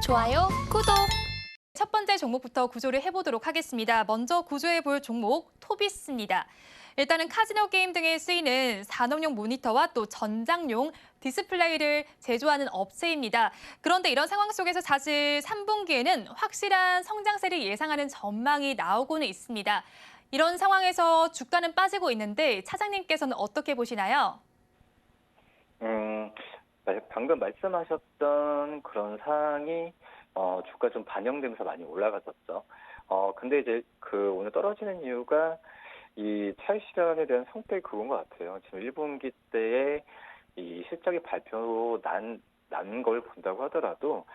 좋아요, 구독! 첫 번째 종목부터 구조를 해보도록 하겠습니다. 먼저 구조해볼 종목 토비스입니다. 일단은 카지노 게임 등에 쓰이는 산업용 모니터와 또 전장용 디스플레이를 제조하는 업체입니다. 그런데 이런 상황 속에서 사실 3분기에는 확실한 성장세를 예상하는 전망이 나오고는 있습니다. 이런 상황에서 주가는 빠지고 있는데 차장님께서는 어떻게 보시나요? 방금 말씀하셨던 그런 사항이 주가 좀 반영되면서 많이 올라갔었죠. 근데 이제 오늘 떨어지는 이유가 이 차익 실현에 대한 성격이 그건 것 같아요. 지금 1분기 때에 이 실적이 발표 난 걸 본다고 하더라도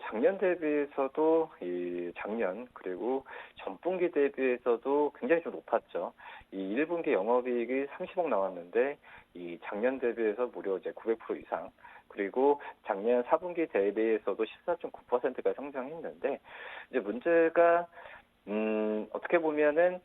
작년 대비해서도 이 작년 그리고 전분기 대비해서도 굉장히 좀 높았죠. 이 1분기 영업이익이 30억 나왔는데 이 작년 대비해서 무려 이제 900% 이상, 그리고 작년 4분기 대비해서도 14.9%가 성장했는데, 이제 문제가 어떻게 보면은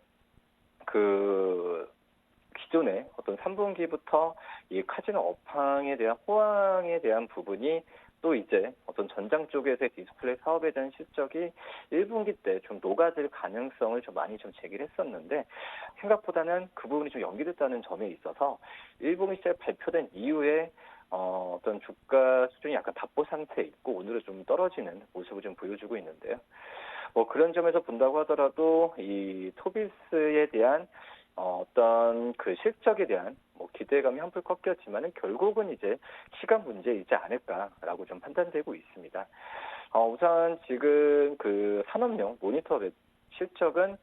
기존에 어떤 3분기부터 이 카지노 업황에 대한 호황에 대한 부분이 또 이제 어떤 전장 쪽에서의 디스플레이 사업에 대한 실적이 1분기 때 좀 녹아들 가능성을 좀 많이 좀 제기를 했었는데, 생각보다는 그 부분이 좀 연기됐다는 점에 있어서 1분기 시작 발표된 이후에 어떤 주가 수준이 약간 답보 상태에 있고 오늘은 좀 떨어지는 모습을 좀 보여주고 있는데요. 그런 점에서 본다고 하더라도 이 토비스에 대한 어떤 그 실적에 대한 기대감이 한풀 꺾였지만은 결국은 이제 시간 문제이지 않을까라고 좀 판단되고 있습니다. 우선 지금 그 산업용 모니터 실적은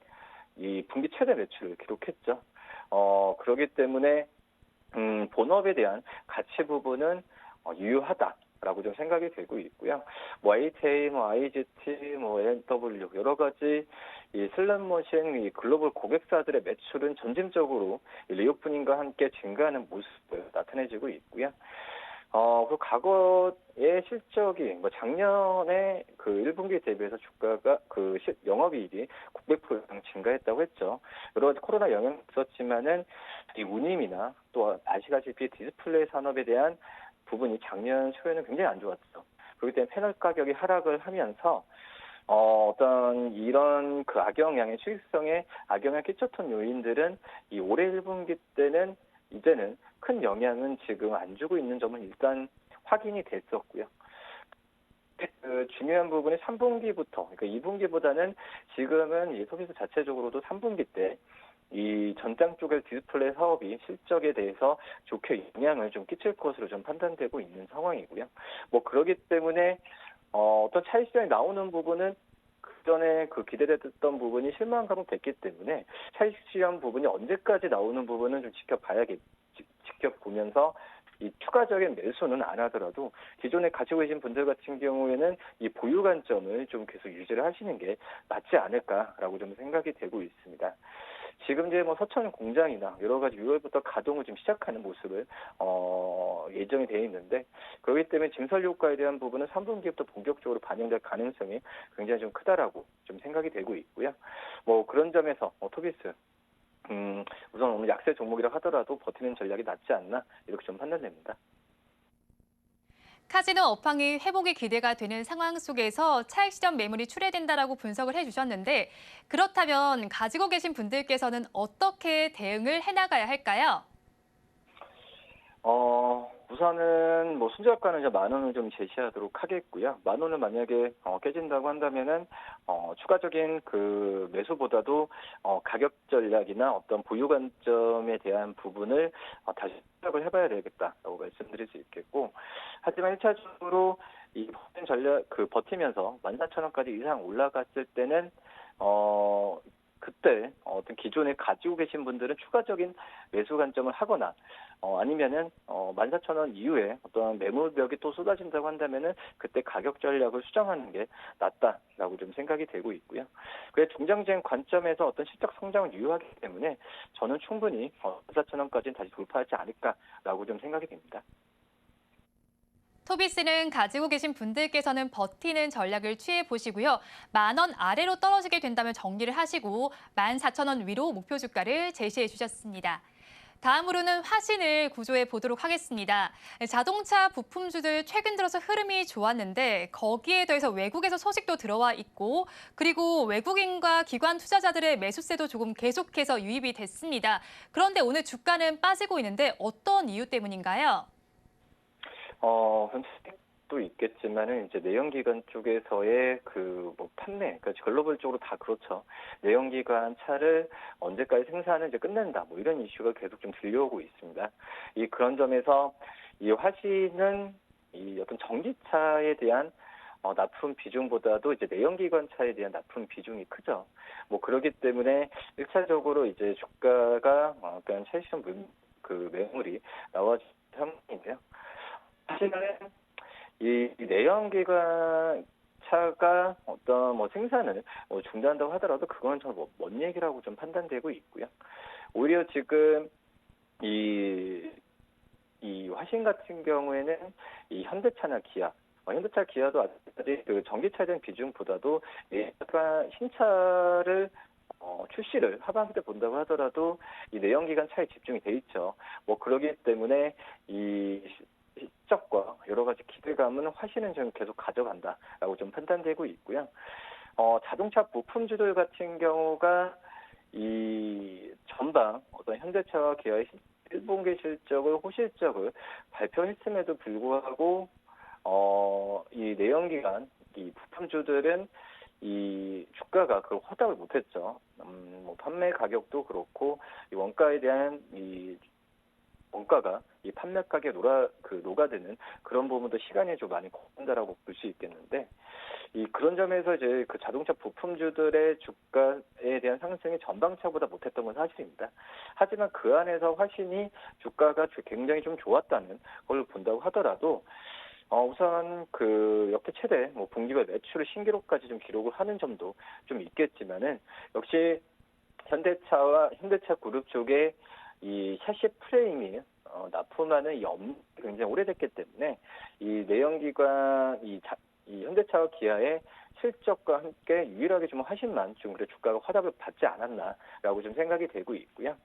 이 분기 최대 매출을 기록했죠. 그렇기 때문에 본업에 대한 가치 부분은 유효하다라고 좀 생각이 되고 있고요. YTA, IGT, NW 여러 가지 이 슬롯머신 이 글로벌 고객사들의 매출은 점진적으로 리오프닝과 함께 증가하는 모습을 나타내지고 있고요. 그 과거의 실적이 작년에 그 1분기 대비해서 주가가 영업이익이 900% 이상 증가했다고 했죠. 여러 가지 코로나 영향이 있었지만은 이 운임이나 또 아시다시피 디스플레이 산업에 대한 부분이 작년 초에는 굉장히 안 좋았죠. 그렇기 때문에 패널 가격이 하락을 하면서 어떤 이런 그 악영향의 수익성에 악영향을 끼쳤던 요인들은 이 올해 1분기 때는 이제는 큰 영향은 지금 안 주고 있는 점은 일단 확인이 됐었고요. 중요한 부분이 3분기부터, 그러니까 2분기보다는 지금은 이 소비스 자체적으로도 3분기 때 이 전장 쪽의 디스플레이 사업이 실적에 대해서 좋게 영향을 좀 끼칠 것으로 좀 판단되고 있는 상황이고요. 그러기 때문에 어떤 차익 실현이 나오는 부분은 그전에 기대됐던 부분이 실망감은 됐기 때문에 차익 실현 부분이 언제까지 나오는 부분은 좀 지켜보면서 이 추가적인 매수는 안 하더라도 기존에 가지고 계신 분들 같은 경우에는 이 보유 관점을 좀 계속 유지를 하시는 게 맞지 않을까라고 좀 생각이 되고 있습니다. 지금 이제 서천 공장이나 여러 가지 6월부터 가동을 좀 시작하는 모습을 예정이 되어 있는데, 그렇기 때문에 증설 효과에 대한 부분은 3분기부터 본격적으로 반영될 가능성이 굉장히 좀 크다라고 좀 생각이 되고 있고요. 그런 점에서 토비스 우선 오늘 약세 종목이라 하더라도 버티는 전략이 낫지 않나 이렇게 좀 판단됩니다. 카지노 업황이 회복이 기대가 되는 상황 속에서 차익 실현 매물이 출회된다라고 분석을 해주셨는데, 그렇다면 가지고 계신 분들께서는 어떻게 대응을 해나가야 할까요? 우선은 순저가는 이제 10,000원을 좀 제시하도록 하겠고요. 10,000원을 만약에 깨진다고 한다면은 추가적인 그 매수보다도 가격 전략이나 어떤 보유 관점에 대한 부분을 다시 생각을 해봐야 되겠다라고 말씀드릴 수 있겠고, 하지만 1차적으로 이 버틴 전략 버티면서 14,000원까지 이상 올라갔을 때는 그때 어떤 기존에 가지고 계신 분들은 추가적인 매수 관점을 하거나 아니면은 14,000원 이후에 어떤 매물벽이 또 쏟아진다고 한다면은 그때 가격 전략을 수정하는 게 낫다라고 좀 생각이 되고 있고요. 그래 중장기적인 관점에서 어떤 실적 성장을 유효하기 때문에 저는 충분히 14,000원까지는 다시 돌파하지 않을까라고 좀 생각이 됩니다. 토비스는 가지고 계신 분들께서는 버티는 전략을 취해 보시고요. 10,000원 아래로 떨어지게 된다면 정리를 하시고 14,000원 위로 목표 주가를 제시해 주셨습니다. 다음으로는 화신을 구조해 보도록 하겠습니다. 자동차 부품주들 최근 들어서 흐름이 좋았는데 거기에 더해서 외국에서 소식도 들어와 있고 그리고 외국인과 기관 투자자들의 매수세도 조금 계속해서 유입이 됐습니다. 그런데 오늘 주가는 빠지고 있는데 어떤 이유 때문인가요? 현실도 있겠지만은 이제 내연기관 쪽에서의 그 뭐 판매, 그러니까 글로벌적으로 다 그렇죠. 내연기관 차를 언제까지 생산을 이제 끝낸다, 뭐 이런 이슈가 계속 좀 들려오고 있습니다. 그런 점에서 이 화신은 이 어떤 전기차에 대한 납품 비중보다도 이제 내연기관 차에 대한 납품 비중이 크죠. 뭐 그렇기 때문에 1차적으로 이제 주가가 약간 최신 그 매물이 나와준 상황인데요. 사실은 이 내연기관 차가 어떤 뭐 생산을 중단한다고 하더라도 그건 좀 먼 얘기라고 좀 판단되고 있고요. 오히려 지금 이 화신 같은 경우에는 이 현대차나 기아, 현대차 기아도 아직 그 전기차에 대한 비중보다도 약간 신차를 출시를 하반기 때 본다고 하더라도 이 내연기관 차에 집중이 돼 있죠. 뭐 그러기 때문에 이 실적과 여러 가지 기대감은 화신은 좀 계속 가져간다라고 좀 판단되고 있고요. 자동차 부품주들 같은 경우가 이 전방 어떤 현대차와 기아의 1분기 실적을 호실적을 발표했음에도 불구하고 이 내연기관 이 부품주들은 이 주가가 그걸 허락을 못했죠. 뭐 판매 가격도 그렇고 이 원가에 대한 이 원가가 이 판매 가격에 녹아드는 그런 부분도 시간이 좀 많이 걸린다라고 볼 수 있겠는데 그런 점에서 이제 그 자동차 부품주들의 주가에 대한 상승이 전방차보다 못했던 건 사실입니다. 하지만 그 안에서 화신이 주가가 굉장히 좀 좋았다는 걸 본다고 하더라도 우선 그 역대 최대 뭐 분기별 매출을 신기록까지 좀 기록을 하는 점도 좀 있겠지만은 역시 현대차 그룹 쪽에 이 샤시 프레임이 납품하는 이 업무가 굉장히 오래됐기 때문에 이 내연기관 이 현대차와 기아의 실적과 함께 유일하게 좀 화신만 좀 그래 주가가 화답을 받지 않았나라고 좀 생각이 되고 있고요.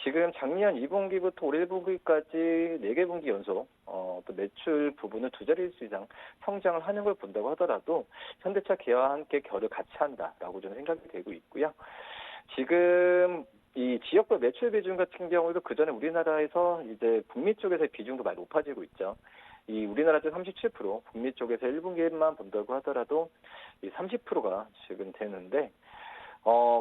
지금 작년 2분기부터 올 1분기까지 4개 분기 연속 또 매출 부분은 두 자릿수 이상 성장을 하는 걸 본다고 하더라도 현대차 기아와 함께 결을 같이 한다라고 좀 생각이 되고 있고요. 지금 이 지역별 매출 비중 같은 경우도 그 전에 우리나라에서 이제 북미 쪽에서의 비중도 많이 높아지고 있죠. 이 우리나라 쪽 37%, 북미 쪽에서 1분기만 본다고 하더라도 이 30%가 지금 되는데,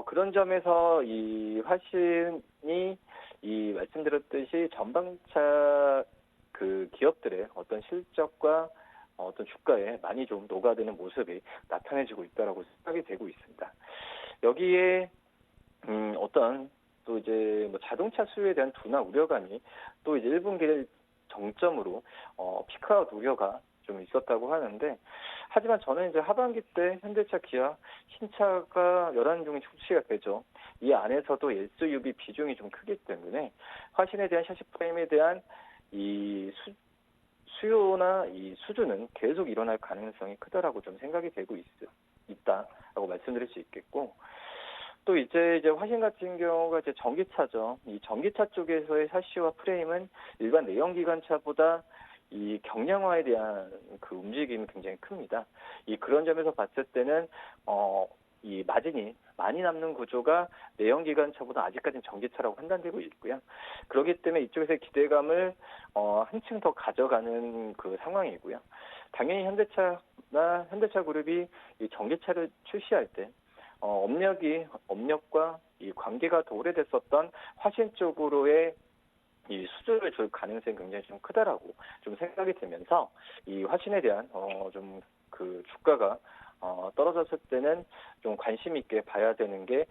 그런 점에서 이 화신이 이 말씀드렸듯이 전방차 그 기업들의 어떤 실적과 어떤 주가에 많이 좀 녹아드는 모습이 나타내지고 있다라고 생각이 되고 있습니다. 여기에 어떤 또 이제 뭐 자동차 수요에 대한 둔화 우려감이 또 이제 1분기를 정점으로 피크아웃 우려가 좀 있었다고 하는데, 하지만 저는 이제 하반기 때 현대차, 기아 신차가 11종이 출시가 되죠. 이 안에서도 SUV 비중이 좀 크기 때문에 화신에 대한 샤시 프레임에 대한 이 수요나 이 수주는 계속 일어날 가능성이 크다라고 좀 생각이 되고 있다라고 말씀드릴 수 있겠고, 또 이제 화신 같은 경우가 이제 전기차죠. 이 전기차 쪽에서의 샤시와 프레임은 일반 내연기관차보다 이 경량화에 대한 그 움직임이 굉장히 큽니다. 그런 점에서 봤을 때는 이 마진이 많이 남는 구조가 내연기관차보다 아직까지는 전기차라고 판단되고 있고요. 그렇기 때문에 이쪽에서의 기대감을 한층 더 가져가는 그 상황이고요. 당연히 현대차 그룹이 이 전기차를 출시할 때 업력과 이 관계가 더 오래됐었던 화신 쪽으로의 이 수주를 줄 가능성이 굉장히 좀 크다라고 좀 생각이 들면서 이 화신에 대한 좀 그 주가가 떨어졌을 때는 좀 관심 있게 봐야 되는 게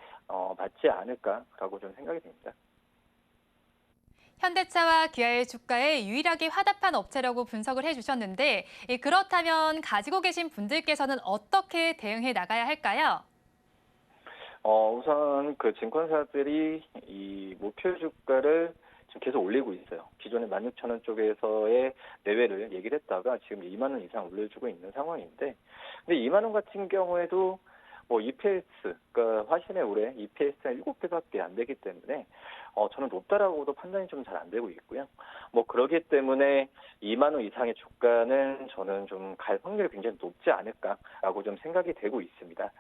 맞지 않을까라고 좀 생각이 됩니다. 현대차와 기아의 주가에 유일하게 화답한 업체라고 분석을 해주셨는데 그렇다면 가지고 계신 분들께서는 어떻게 대응해 나가야 할까요? 우선 그 증권사들이 이 목표 주가를 지금 계속 올리고 있어요. 기존에 16,000원 쪽에서의 내외를 얘기를 했다가 지금 2만 원 이상 올려주고 있는 상황인데, 근데 2만 원 같은 경우에도 뭐 EPS, 그러니까 화신의 올해 EPS가 7배밖에 안 되기 때문에 저는 높다라고도 판단이 좀 잘 안 되고 있고요. 뭐 그러기 때문에 2만 원 이상의 주가는 저는 좀 갈 확률이 굉장히 높지 않을까라고 좀 생각이 되고 있습니다.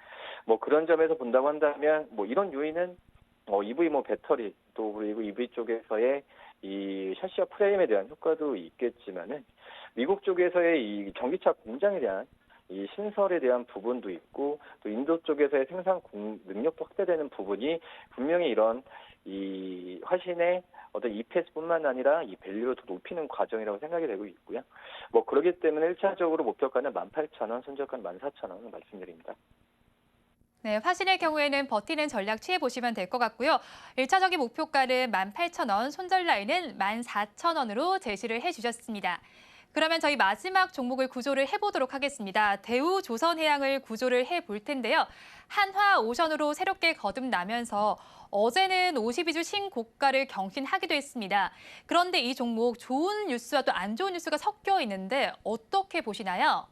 뭐 그런 점에서 본다고 한다면 뭐 이런 요인은 EV 뭐 배터리 또 그리고 EV 쪽에서의 이 샤시와 프레임에 대한 효과도 있겠지만은 미국 쪽에서의 이 전기차 공장에 대한 이 신설에 대한 부분도 있고 또 인도 쪽에서의 생산 능력도 확대되는 부분이 분명히 이런 이 화신의 어떤 EPS뿐만 아니라 이 밸류를 더 높이는 과정이라고 생각이 되고 있고요. 뭐 그렇기 때문에 1차적으로 목표가는 18,000원, 손절가는 14,000원 말씀드립니다. 네, 화신의 경우에는 버티는 전략 취해보시면 될 것 같고요. 1차적인 목표가는 18,000원, 손절 라인은 14,000원으로 제시를 해주셨습니다. 그러면 저희 마지막 종목을 구조를 해보도록 하겠습니다. 대우조선해양을 구조를 해볼 텐데요. 한화오션으로 새롭게 거듭나면서 어제는 52주 신고가를 경신하기도 했습니다. 그런데 이 종목 좋은 뉴스와 또 안 좋은 뉴스가 섞여 있는데 어떻게 보시나요?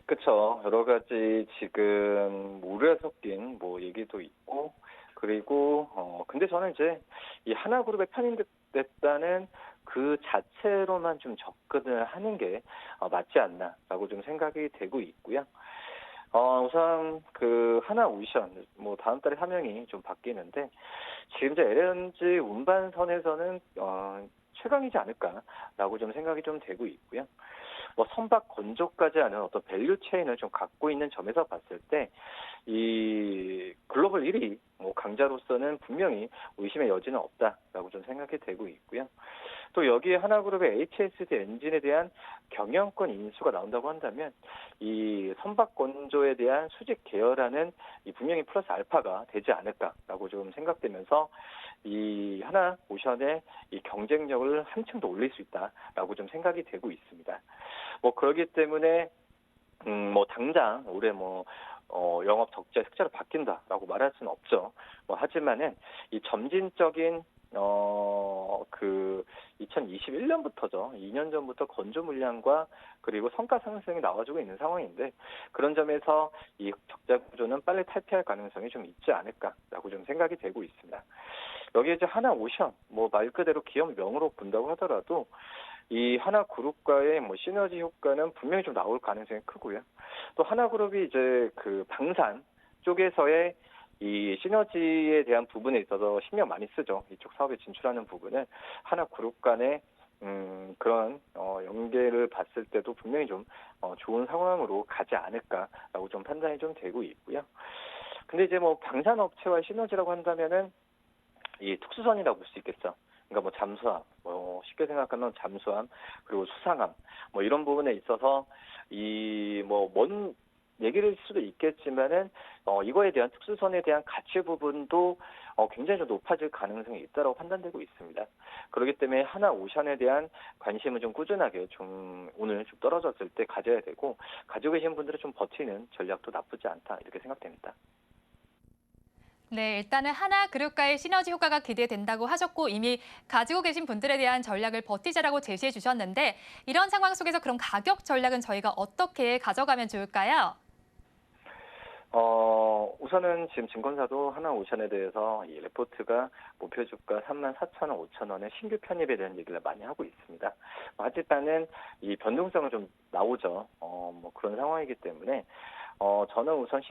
그렇죠. 여러 가지 지금 우려 섞인 뭐 얘기도 있고 그리고 근데 저는 이제 이 하나그룹에 편입됐다는 그 자체로만 좀 접근을 하는 게 맞지 않나라고 좀 생각이 되고 있고요. 우선 그 하나오션 뭐 다음 달에 사명이 좀 바뀌는데 지금 이제 LNG 운반선에서는 최강이지 않을까라고 좀 생각이 좀 되고 있고요. 뭐 선박 건조까지 하는 어떤 밸류 체인을 좀 갖고 있는 점에서 봤을 때 이 글로벌 1위 뭐 강자로서는 분명히 의심의 여지는 없다라고 좀 생각이 되고 있고요. 또 여기에 하나그룹의 HSD 엔진에 대한 경영권 인수가 나온다고 한다면 이 선박 건조에 대한 수직 계열화는 이 분명히 플러스 알파가 되지 않을까라고 좀 생각되면서 이 하나오션의 이 경쟁력을 한층 더 올릴 수 있다라고 좀 생각이 되고 있습니다. 뭐 그렇기 때문에 뭐 당장 올해 뭐 영업 적자 흑자로 바뀐다라고 말할 수는 없죠. 뭐 하지만은 이 점진적인 그 2021년부터죠. 2년 전부터 건조 물량과 그리고 성과 상승이 나와주고 있는 상황인데 그런 점에서 이 적자 구조는 빨리 탈피할 가능성이 좀 있지 않을까라고 좀 생각이 되고 있습니다. 여기에 이제 하나오션 뭐 말 그대로 기업명으로 본다고 하더라도 이 하나그룹과의 뭐 시너지 효과는 분명히 좀 나올 가능성이 크고요. 또 하나그룹이 이제 그 방산 쪽에서의 이 시너지에 대한 부분에 있어서 신경 많이 쓰죠. 이쪽 사업에 진출하는 부분은 하나그룹 간의 그런 연계를 봤을 때도 분명히 좀 좋은 상황으로 가지 않을까라고 좀 판단이 좀 되고 있고요. 근데 이제 뭐 방산업체와 시너지라고 한다면은 이 특수선이라고 볼 수 있겠죠. 그러니까 뭐 잠수함, 뭐 쉽게 생각하면 잠수함 그리고 수상함 뭐 이런 부분에 있어서 이 뭐 먼 얘기를 수도 있겠지만은 이거에 대한 특수선에 대한 가치 부분도 굉장히 좀 높아질 가능성이 있다고 판단되고 있습니다. 그렇기 때문에 하나오션에 대한 관심은 좀 꾸준하게 좀 오늘 좀 떨어졌을 때 가져야 되고 가지고 계신 분들은 좀 버티는 전략도 나쁘지 않다 이렇게 생각됩니다. 네, 일단은 하나그룹과의 시너지 효과가 기대된다고 하셨고 이미 가지고 계신 분들에 대한 전략을 버티자라고 제시해 주셨는데 이런 상황 속에서 그럼 가격 전략은 저희가 어떻게 가져가면 좋을까요? 우선은 지금 증권사도 하나오션에 대해서 이 레포트가 목표 주가 34,000원, 5,000원의 신규 편입에 대한 얘기를 많이 하고 있습니다. 하지만은 이 변동성은 좀 나오죠. 뭐 그런 상황이기 때문에 저는 우선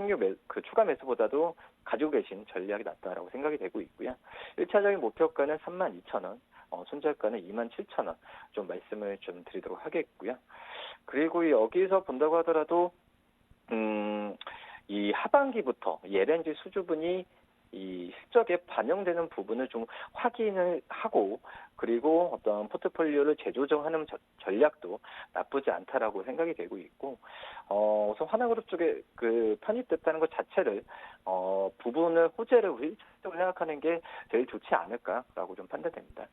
그 추가 매수보다도 가지고 계신 전략이 낫다라고 생각이 되고 있고요. 1차적인 목표가는 32,000원, 손절가는 27,000원 좀 말씀을 좀 드리도록 하겠고요. 그리고 여기서 본다고 하더라도 이 하반기부터 이 LNG 수주분이 이 실적에 반영되는 부분을 좀 확인을 하고 그리고 어떤 포트폴리오를 재조정하는 전략도 나쁘지 않다라고 생각이 되고 있고 우선 하나그룹 쪽에 그 편입됐다는 것 자체를 부분을 호재를 우리 생각하는 게 제일 좋지 않을까라고 좀 판단됩니다.